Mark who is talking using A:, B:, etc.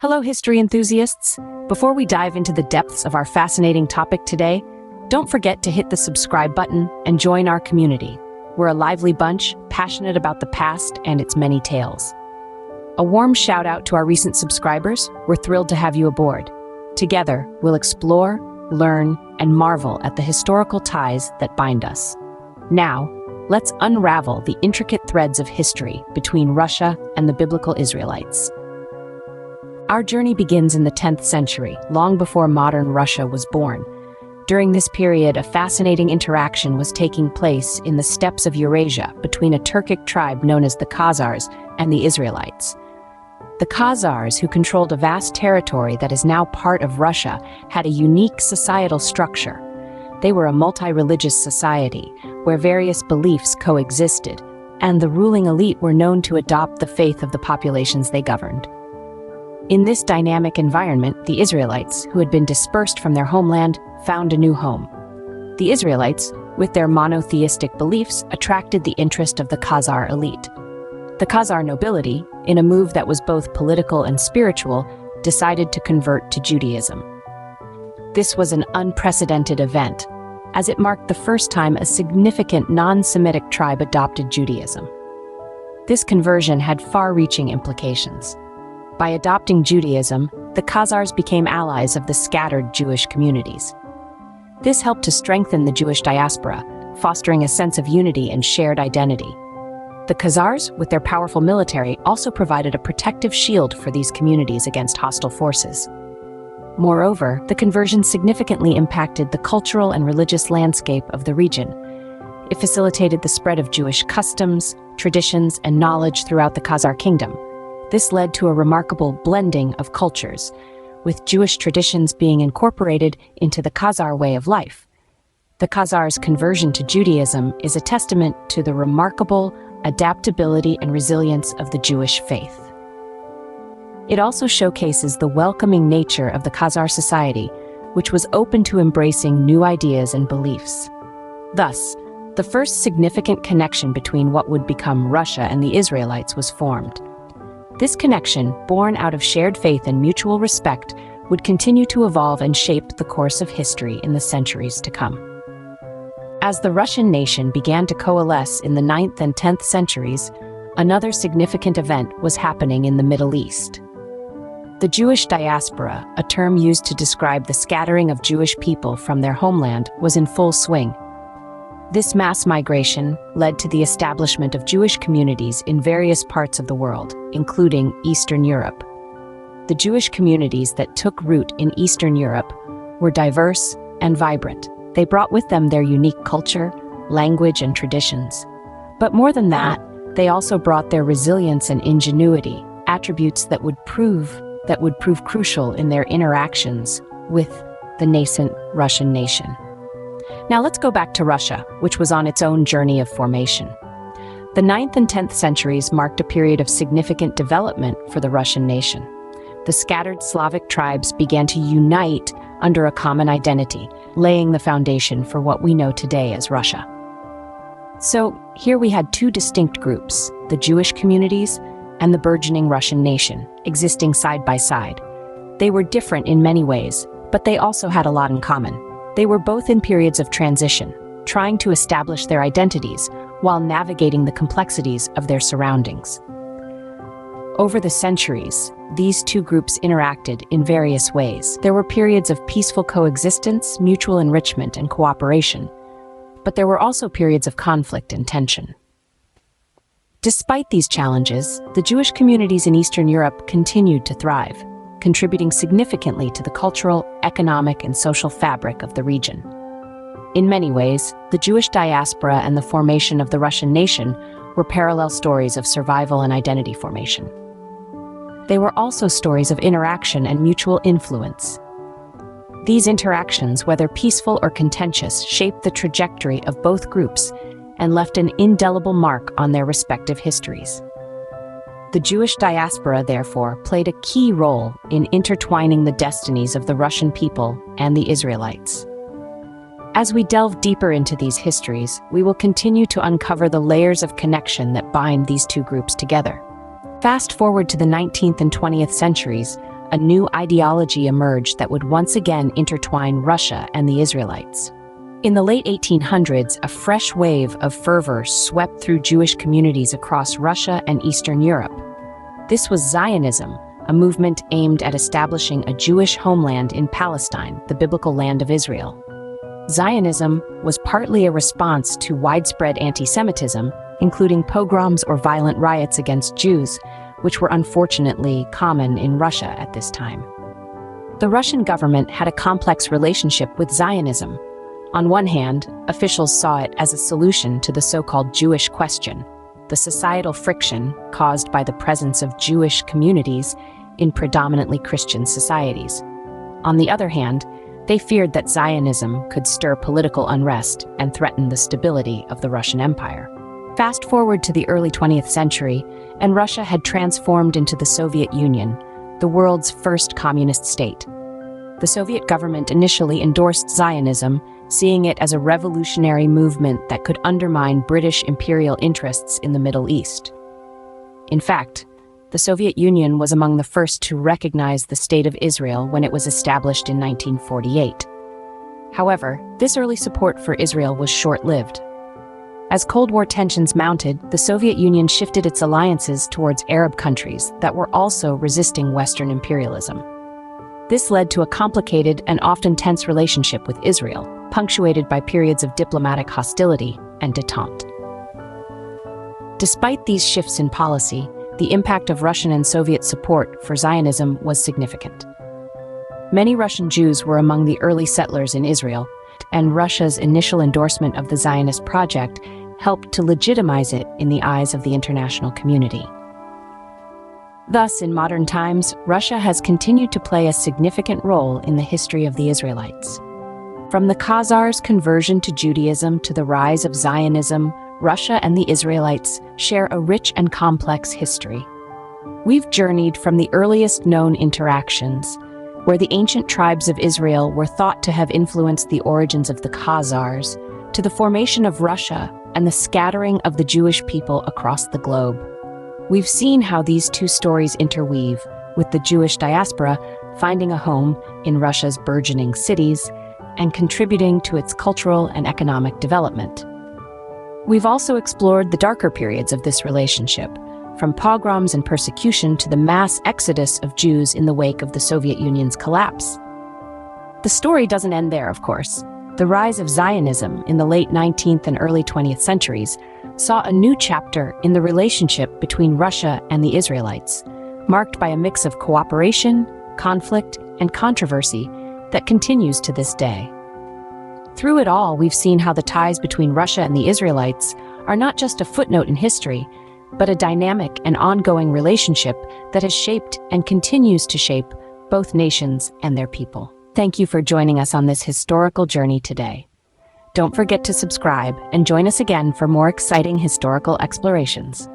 A: Hello, history enthusiasts. Before we dive into the depths of our fascinating topic today, don't forget to hit the subscribe button and join our community. We're a lively bunch, passionate about the past and its many tales. A warm shout out to our recent subscribers. We're thrilled to have you aboard. Together, we'll explore, learn, and marvel at the historical ties that bind us. Now, let's unravel the intricate threads of history between Russia and the biblical Israelites. Our journey begins in the 10th century, long before modern Russia was born. During this period, a fascinating interaction was taking place in the steppes of Eurasia between a Turkic tribe known as the Khazars and the Israelites. The Khazars, who controlled a vast territory that is now part of Russia, had a unique societal structure. They were a multi-religious society where various beliefs coexisted, and the ruling elite were known to adopt the faith of the populations they governed. In this dynamic environment, the Israelites, who had been dispersed from their homeland, found a new home. The Israelites, with their monotheistic beliefs, attracted the interest of the Khazar elite. The Khazar nobility, in a move that was both political and spiritual, decided to convert to Judaism. This was an unprecedented event, as it marked the first time a significant non-Semitic tribe adopted Judaism. This conversion had far-reaching implications. By adopting Judaism, the Khazars became allies of the scattered Jewish communities. This helped to strengthen the Jewish diaspora, fostering a sense of unity and shared identity. The Khazars, with their powerful military, also provided a protective shield for these communities against hostile forces. Moreover, the conversion significantly impacted the cultural and religious landscape of the region. It facilitated the spread of Jewish customs, traditions, and knowledge throughout the Khazar kingdom. This led to a remarkable blending of cultures, with Jewish traditions being incorporated into the Khazar way of life. The Khazars' conversion to Judaism is a testament to the remarkable adaptability and resilience of the Jewish faith. It also showcases the welcoming nature of the Khazar society, which was open to embracing new ideas and beliefs. Thus, the first significant connection between what would become Russia and the Israelites was formed. This connection, born out of shared faith and mutual respect, would continue to evolve and shape the course of history in the centuries to come. As the Russian nation began to coalesce in the 9th and 10th centuries, another significant event was happening in the Middle East. The Jewish diaspora, a term used to describe the scattering of Jewish people from their homeland, was in full swing. This mass migration led to the establishment of Jewish communities in various parts of the world, including Eastern Europe. The Jewish communities that took root in Eastern Europe were diverse and vibrant. They brought with them their unique culture, language, and traditions. But more than that, they also brought their resilience and ingenuity, attributes that would prove crucial in their interactions with the nascent Russian nation. Now let's go back to Russia, which was on its own journey of formation. The 9th and 10th centuries marked a period of significant development for the Russian nation. The scattered Slavic tribes began to unite under a common identity, laying the foundation for what we know today as Russia. So here we had two distinct groups, the Jewish communities and the burgeoning Russian nation, existing side by side. They were different in many ways, but they also had a lot in common. They were both in periods of transition, trying to establish their identities while navigating the complexities of their surroundings. Over the centuries, these two groups interacted in various ways. There were periods of peaceful coexistence, mutual enrichment, and cooperation, but there were also periods of conflict and tension. Despite these challenges, the Jewish communities in Eastern Europe continued to thrive, contributing significantly to the cultural, economic, and social fabric of the region. In many ways, the Jewish diaspora and the formation of the Russian nation were parallel stories of survival and identity formation. They were also stories of interaction and mutual influence. These interactions, whether peaceful or contentious, shaped the trajectory of both groups and left an indelible mark on their respective histories. The Jewish diaspora, therefore, played a key role in intertwining the destinies of the Russian people and the Israelites. As we delve deeper into these histories, we will continue to uncover the layers of connection that bind these two groups together. Fast forward to the 19th and 20th centuries, a new ideology emerged that would once again intertwine Russia and the Israelites. In the late 1800s, a fresh wave of fervor swept through Jewish communities across Russia and Eastern Europe. This was Zionism, a movement aimed at establishing a Jewish homeland in Palestine, the biblical land of Israel. Zionism was partly a response to widespread anti-Semitism, including pogroms or violent riots against Jews, which were unfortunately common in Russia at this time. The Russian government had a complex relationship with Zionism. On one hand, officials saw it as a solution to the so-called Jewish question, the societal friction caused by the presence of Jewish communities in predominantly Christian societies. On the other hand, they feared that Zionism could stir political unrest and threaten the stability of the Russian Empire. Fast forward to the early 20th century, and Russia had transformed into the Soviet Union, the world's first communist state. The Soviet government initially endorsed Zionism, seeing it as a revolutionary movement that could undermine British imperial interests in the Middle East. In fact, the Soviet Union was among the first to recognize the State of Israel when it was established in 1948. However, this early support for Israel was short-lived. As Cold War tensions mounted, the Soviet Union shifted its alliances towards Arab countries that were also resisting Western imperialism. This led to a complicated and often tense relationship with Israel, punctuated by periods of diplomatic hostility and détente. Despite these shifts in policy, the impact of Russian and Soviet support for Zionism was significant. Many Russian Jews were among the early settlers in Israel, and Russia's initial endorsement of the Zionist project helped to legitimize it in the eyes of the international community. Thus, in modern times, Russia has continued to play a significant role in the history of the Israelites. From the Khazars' conversion to Judaism to the rise of Zionism, Russia and the Israelites share a rich and complex history. We've journeyed from the earliest known interactions, where the ancient tribes of Israel were thought to have influenced the origins of the Khazars, to the formation of Russia and the scattering of the Jewish people across the globe. We've seen how these two stories interweave, with the Jewish diaspora finding a home in Russia's burgeoning cities and contributing to its cultural and economic development. We've also explored the darker periods of this relationship, from pogroms and persecution to the mass exodus of Jews in the wake of the Soviet Union's collapse. The story doesn't end there, of course. The rise of Zionism in the late 19th and early 20th centuries saw a new chapter in the relationship between Russia and the Israelites, marked by a mix of cooperation, conflict, and controversy that continues to this day. Through it all, we've seen how the ties between Russia and the Israelites are not just a footnote in history, but a dynamic and ongoing relationship that has shaped and continues to shape both nations and their people. Thank you for joining us on this historical journey today. Don't forget to subscribe and join us again for more exciting historical explorations.